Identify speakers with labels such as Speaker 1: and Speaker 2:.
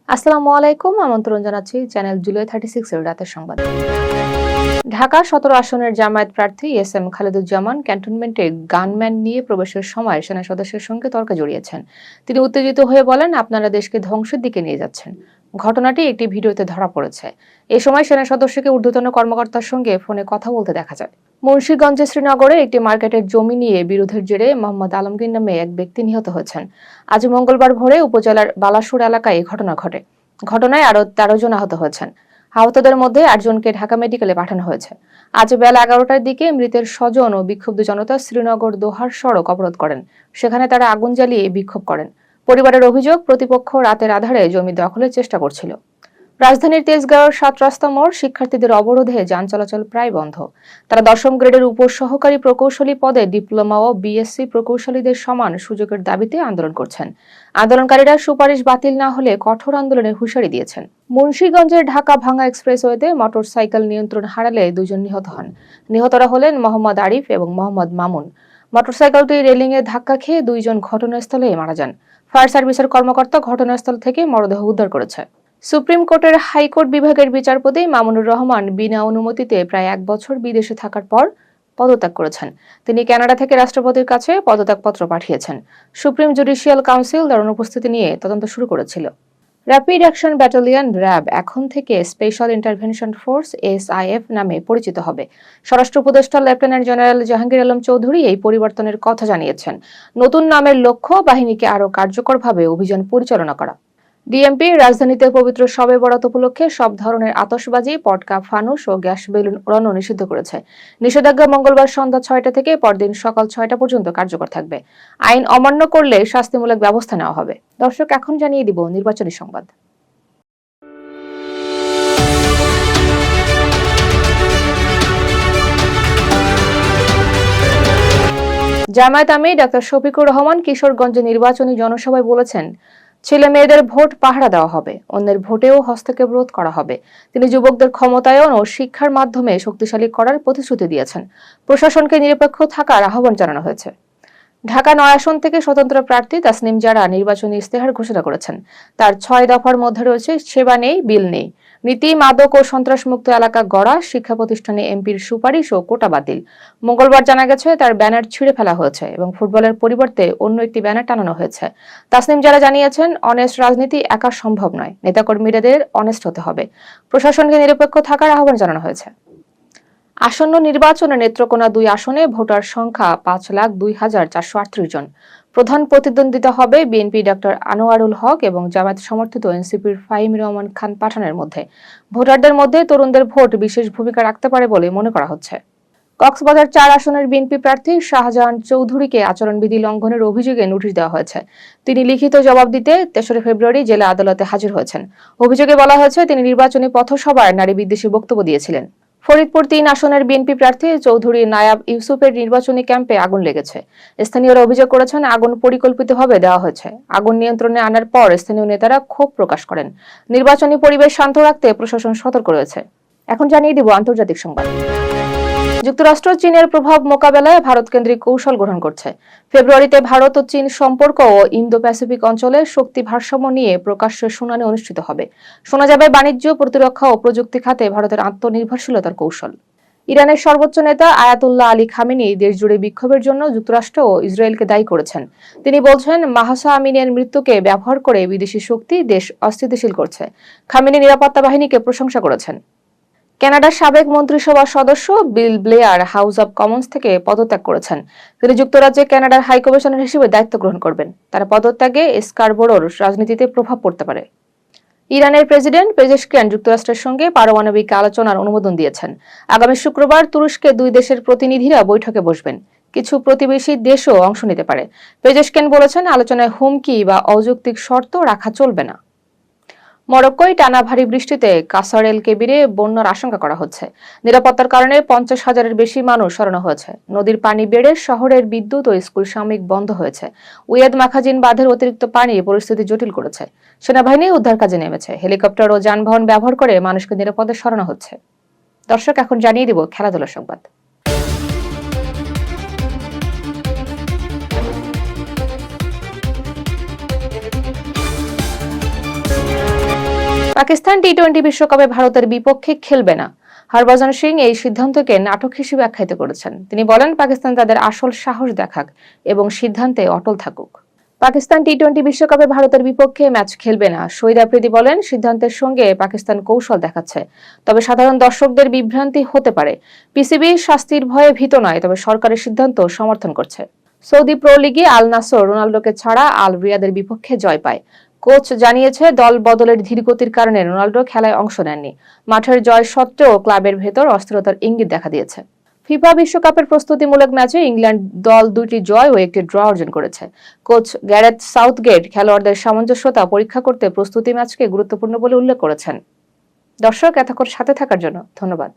Speaker 1: আসসালামু আলাইকুম, আমন্ত্রণ জানাচ্ছি চ্যানেল জুলাই 36 এর রাতের সংবাদ। ঢাকা 17 আসনের জামায়াত প্রার্থী এস.এম. খালেদুজ্জামান ক্যান্টনমেন্টে গানম্যান নিয়ে প্রবেশের সময় সেনা সদস্যের সঙ্গে তর্কে জড়িয়েছেন। তিনি উত্তেজিত হয়ে বলেন, আপনারা দেশকে ধ্বংসের দিকে নিয়ে যাচ্ছেন। ঘটনাটি একটি ভিডিওতে ধরা পড়েছে। এ সময় সেনা সদস্যকে ঊর্ধ্বতন কর্মকর্তার সঙ্গে ফোনে কথা বলতে দেখা যায়। মুন্সিগঞ্জে শ্রীনগরে একটি মার্কেটের জমি নিয়ে বিরোধের জেরে মোহাম্মদ আলমগীর নামে এক ব্যক্তি নিহত হয়েছেন। আজ মঙ্গলবার ভোরে উপজেলার বালাসুর এলাকায় এই ঘটনা ঘটে। ঘটনায় আরো 13 জন আহত হয়েছেন। আহতদের মধ্যে 8 জনকে ঢাকা মেডিকেলে পাঠানো হয়েছে। আজ বেলা 11টার দিকে মৃতের স্বজন ও বিক্ষুব্ধ জনতা শ্রীনগর দোহার সড়ক অবরোধ করেন। সেখানে তারা আগুন জ্বালিয়ে বিক্ষোভ করেন। পরিবারের অভিযোগ, প্রতিপক্ষ রাতের আধারে জমি দখলের চেষ্টা করছিল। রাজধানীর তেজগাঁওয়ের 7 রাস্তা মোড় শিক্ষার্থীদের অবরোধে যান চলাচল প্রায় বন্ধ। তারা 10ম গ্রেডের উপর সহকারী প্রকৌশলী পদে ডিপ্লোমা ও বিএসসি প্রকৌশলীদের সমান সুযোগের দাবিতে আন্দোলন করছেন। আন্দোলনকারীরা সুপারিশ বাতিল না হলে কঠোর আন্দোলনের হুঁশিয়ারি দিয়েছেন। মুন্সিগঞ্জের ঢাকা ভাঙ্গা এক্সপ্রেসওয়েতে মোটরসাইকেল নিয়ন্ত্রণ হারালে 2 জন নিহত হন। নিহতরা হলেন মোহাম্মদ আরিফ এবং মোহাম্মদ মামুন। মোটরসাইকেলটি রেলিংয়ে ধাক্কা খেয়ে 2 জন ঘটনাস্থলেই মারা যান। ফায়ার সার্ভিসের কর্মকর্তা ঘটনাস্থল থেকে মরদেহ উদ্ধার করেছে। সুপ্রিম কোর্টের হাইকোর্ট বিভাগের বিচারপতি মামুনুর রহমান বিনা অনুমতিতে প্রায় 1 বছর বিদেশে থাকার পর পদত্যাগ করেছেন। তিনি কানাডা থেকে রাষ্ট্রপতির কাছে পদত্যাগপত্র পাঠিয়েছেন। সুপ্রিম জুডিশিয়াল কাউন্সিল তার অনুপস্থিতি নিয়ে তদন্ত শুরু করেছিল। র্যাপিড অ্যাকশন ব্যাটালিয়ন র্যাব এখন থেকে স্পেশাল ইন্টারভেনশন ফোর্স এসআইএফ নামে পরিচিত হবে। স্বরাষ্ট্র উপদেষ্টা লেফটেন্যান্ট জেনারেল জাহাঙ্গীর আলম চৌধুরী এই পরিবর্তনের কথা জানিয়েছেন। নতুন নামের লক্ষ্য বাহিনীকে আরও কার্যকরভাবে অভিযান পরিচালনা করা। ডিএমপি রাজধানীতে পবিত্র শবে বরাত উপলক্ষে সব ধরনের আতশবাজি, পটকা, ফানুস ও গ্যাস বেলুন উড়ানো নিষিদ্ধ করেছে। নিষেধাজ্ঞা মঙ্গলবার সন্ধ্যা 6টা থেকে পরদিন সকাল 6টা পর্যন্ত কার্যকর থাকবে। আইন অমান্য করলে শাস্তিমূলক ব্যবস্থা নেওয়া হবে। দর্শক, এখন জানিয়ে দিব নির্বাচনী সংবাদ। জামায়াত আমির ডাক্তার শফিকুর রহমান কিশোরগঞ্জে নির্বাচনী জনসভায় বলেছেন, ছেলে মেয়েদের ভোট পাহারা দেওয়া হবে, অন্যের ভোটেও হস্তক্ষেপ রোধ করা হবে। তিনি যুবকদের ক্ষমতায়ন ও শিক্ষার মাধ্যমে শক্তিশালী করার প্রতিশ্রুতি দিয়েছেন। প্রশাসনকে নিরপেক্ষ থাকার আহ্বান জানানো হয়েছে। ঢাকা 9 আসন থেকে স্বতন্ত্র প্রার্থী তাসনিম জারা নির্বাচনী ইস্তেহার ঘোষণা করেছেন। তার 6 দফার মধ্যে রয়েছে সেবা নেই, বিল নেই, নীতি, মাদক ও সন্ত্রাসমুক্ত এলাকা গড়া, শিক্ষা প্রতিষ্ঠানে এমপির সুপারিশ ও কোটা বাতিল। মঙ্গলবার জানা গেছে তার ব্যানার ছিঁড়ে ফেলা হয়েছে এবং ফুটবলের পরিবর্তে অন্য একটি ব্যানার টানানো হয়েছে। তাসনিম জারা জানিয়েছেন, অনেস্ট রাজনীতি একা সম্ভব নয়, নেতাকর্মীদের অনেস্ট হতে হবে। প্রশাসনকে নিরপেক্ষ থাকার আহ্বান জানানো হয়েছে। আসন্ন নির্বাচনে নেত্রকোনা 2 আসনে ভোটার সংখ্যা 5,02,438 জন। প্রধান প্রতিদ্বন্দ্বিতা হবে বিএনপি ডক্টর আনোয়ারুল হক এবং জামায়াত সমর্থিত এনসিপির ফাহিম রহমান খান পাঠানের মধ্যে। ভোটারদের মধ্যে তরুণদের ভোট বিশেষ ভূমিকা রাখতে পারে বলে মনে করা হচ্ছে। কক্সবাজার 4 আসনের বিএনপি প্রার্থী শাহজাহান চৌধুরীকে আচরণবিধি লঙ্ঘনের অভিযোগে নোটিশ দেওয়া হয়েছে। তিনি লিখিত জবাব দিতে 3রা ফেব্রুয়ারি জেলা আদালতে হাজির হয়েছেন। অভিযোগে বলা হয়েছে, তিনি নির্বাচনী পথসভায় নারী বিদ্বেষী বক্তব্য দিয়েছিলেন। ফরিদপুর 3 আসনের বিএনপি প্রার্থী চৌধুরী নায়াব ইউসুফের নির্বাচনী ক্যাম্পে আগুন লেগেছে। স্থানীয়রা অভিযোগ করেছেন, আগুন পরিকল্পিতভাবে দেওয়া হয়েছে। আগুন নিয়ন্ত্রণে আনার পর স্থানীয় নেতারা ক্ষোভ প্রকাশ করেন। নির্বাচনী পরিবেশ শান্ত রাখতে প্রশাসন সতর্ক রয়েছে। এখন জানিয়ে দিব আন্তর্জাতিক সংবাদ। যুক্তরাষ্ট্র চীনের প্রভাব মোকাবেলায় ভারত কেন্দ্রিক কৌশল গ্রহণ করছে। ফেব্রুয়ারিতে ভারত ও চীন সম্পর্ক ও ইন্দো প্যাসিফিক অঞ্চলে শক্তি ভারসাম্য নিয়ে প্রকাশ্য শুনানি অনুষ্ঠিত হবে। শোনা যাবে বাণিজ্য, প্রতিরক্ষা ও প্রযুক্তি খাতে ভারতের আত্মনির্ভরশীলতার কৌশল। ইরানের সর্বোচ্চ নেতা আয়াতুল্লাহ আলী খামেনি দেশজুড়ে বিক্ষোভের জন্য যুক্তরাষ্ট্র ও ইসরায়েলকে দায়ী করেছেন। তিনি বলছেন, মাহসা আমিনের মৃত্যুকে ব্যবহার করে বিদেশি শক্তি দেশ অস্থিতিশীল করছে। খামেনি নিরাপত্তা বাহিনীকে প্রশংসা করেছেন। কানাডার সাবেক মন্ত্রিসভার সদস্য বিল ব্লেয়ার হাউস অব কমন্স থেকে পদত্যাগ করেছেন। তিনি যুক্তরাজ্যে কানাডার হাই কমিশনার হিসেবে দায়িত্ব গ্রহণ করবেন। তার পদত্যাগে স্কারবোরোর রাজনীতিতে প্রভাব পড়তে পারে। ইরানের প্রেসিডেন্ট পেজেশকিয়ান যুক্তরাষ্ট্রের সঙ্গে পারমাণবিক আলোচনার অনুমোদন দিয়েছেন। আগামী শুক্রবার তুরস্কে 2 দেশের প্রতিনিধিরা বৈঠকে বসবেন। কিছু প্রতিবেশী দেশও অংশ নিতে পারে। পেজেশকিয়ান বলেছেন, আলোচনায় হুমকি বা অযৌক্তিক শর্ত রাখা চলবে না। মরক্কোয় টানা ভারী বৃষ্টিতে কাসার এল কেবিরে বন্যার আশঙ্কা করা হচ্ছে। নিরাপত্তার কারণে 50,000-এর বেশি মানুষ সরানো হয়েছে। নদীর পানি বেড়ে শহরের বিদ্যুৎ ও স্কুল সাময়িক বন্ধ হয়েছে। উয়েদ মাখাজিন বাঁধের অতিরিক্ত পানি পরিস্থিতি জটিল করেছে। সেনাবাহিনী উদ্ধার কাজে নেমেছে। হেলিকপ্টার ও যানবাহন ব্যবহার করে মানুষকে নিরাপদে সরানো হচ্ছে। দর্শক, এখন জানিয়ে দিব খেলাধুলা সংবাদ। পাকিস্তান টি-20 বিশ্বকাপে ভারতের বিপক্ষে খেলবে না। হরভজন সিং এই সিদ্ধান্তকে নাটক হিসেবে আখ্যায়িত করেছেন। তিনি বলেন, পাকিস্তান তাদের আসল সাহস দেখাক এবং সিদ্ধান্তে অটল থাকুক। পাকিস্তান টি-20 বিশ্বকাপে ভারতের বিপক্ষে ম্যাচ খেলবে না। শহীদ আফ্রিদি বলেন, সিদ্ধান্তের সঙ্গে পাকিস্তান কৌশল দেখাচ্ছে, তবে সাধারণ দর্শকদের বিভ্রান্তি হতে পারে। পিসিবি শাস্তির ভয়ে ভীত নয়, তবে সরকারের সিদ্ধান্ত সমর্থন করছে। সৌদি প্রো লিগে আল নাসর রোনাল্ডোকে ছাড়া আল রিয়াদের বিপক্ষে জয় পায়। কোচ জানিয়েছে, দল বদলের ধীরগতির কারণে রোনাল্ডো খেলায় অংশ নেননি। মাঠের জয় সত্ত্বেও ক্লাবের ভেতর অস্থিরতার ইঙ্গিত দেখা দিয়েছে। ফিফা বিশ্বকাপের প্রস্তুতিমূলক ম্যাচে ইংল্যান্ড দল 2টি জয় ও 1টি ড্র অর্জন করেছে। কোচ গ্যারেথ সাউথগেট খেলোয়াড়দের সামঞ্জস্যতা পরীক্ষা করতে প্রস্তুতি ম্যাচকে গুরুত্বপূর্ণ বলে উল্লেখ করেছেন। দর্শক, এতক্ষণ সাথে থাকার জন্য ধন্যবাদ।